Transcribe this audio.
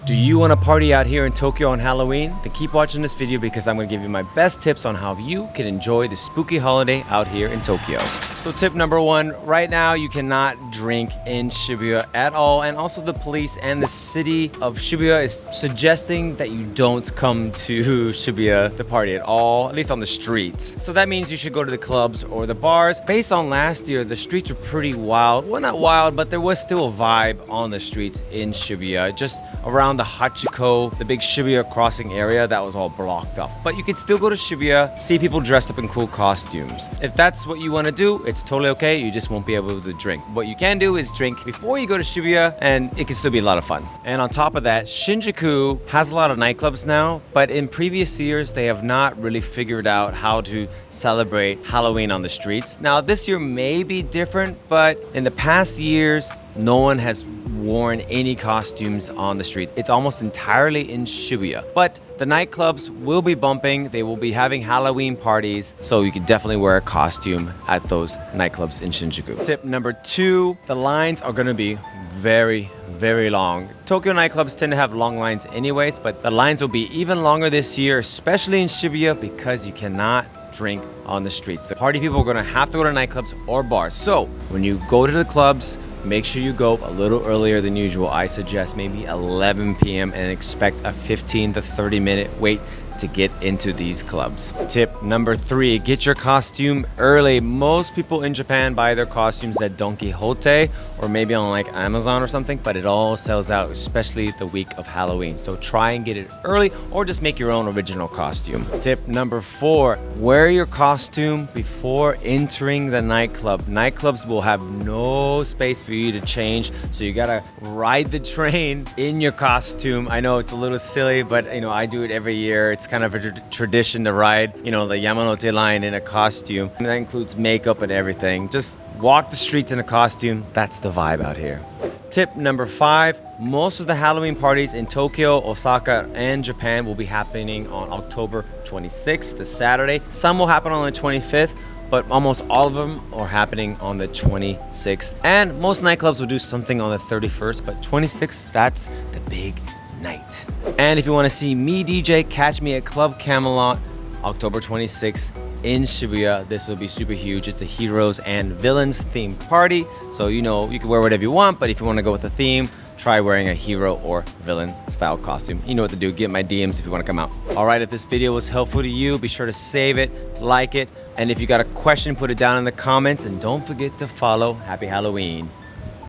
Do you want to party out here in Tokyo on Halloween? Then keep watching this video because I'm going to give you my best tips on how you can enjoy the spooky holiday out here in Tokyo. So tip number one, right now you cannot drink in Shibuya at all, and also the police and the city of Shibuya is suggesting that you don't come to Shibuya to party at all, at least on the streets. So that means you should go to the clubs or the bars. Based on last year, the streets were pretty wild. Well, not wild, but there was still a vibe on the streets in Shibuya, just around the Hachiko, the big Shibuya crossing area, that was all blocked off. But you can still go to Shibuya, see people dressed up in cool costumes. If that's what you want to do, it's totally okay. You just won't be able to drink. What you can do is drink before you go to Shibuya, and it can still be a lot of fun. And on top of that, Shinjuku has a lot of nightclubs now, but in previous years, they have not really figured out how to celebrate Halloween on the streets. Now, this year may be different, but in the past years, no one has worn any costumes on the street. It's almost entirely in Shibuya. But the nightclubs will be bumping. They will be having Halloween parties, so you can definitely wear a costume at those nightclubs in Shinjuku. Tip number two, the lines are gonna be very long. Tokyo nightclubs tend to have long lines anyways, but the lines will be even longer this year, especially in Shibuya, because you cannot drink on the streets. The party people are gonna have to go to nightclubs or bars. So when you go to the clubs, make sure you go a little earlier than usual. I suggest maybe 11 p.m. and expect a 15 to 30 minute wait to get into these clubs. Tip number three, get your costume early. Most people in Japan buy their costumes at Don Quijote or maybe on like Amazon or something, but it all sells out, especially the week of Halloween. So try and get it early or just make your own original costume. Tip number four, wear your costume before entering the nightclub. Nightclubs will have no space for you to change, so you gotta ride the train in your costume. I know it's a little silly, but I do it every year. It's kind of a tradition to ride, the Yamanote line in a costume. And that includes makeup and everything. Just walk the streets in a costume. That's the vibe out here. Tip number five, most of the Halloween parties in Tokyo, Osaka, and Japan will be happening on October 26th, the Saturday. Some will happen on the 25th, but almost all of them are happening on the 26th. And most nightclubs will do something on the 31st, but 26th, that's the big night. And if you want to see me DJ, catch me at Club Camelot, October 26th in Shibuya. This will be super huge. It's a heroes and villains themed party. So you can wear whatever you want, but if you want to go with the theme, try wearing a hero or villain style costume. You know what to do. Get my DMs if you want to come out. All right, if this video was helpful to you, be sure to save it, like it, and if you got a question, put it down in the comments, and don't forget to follow. Happy Halloween.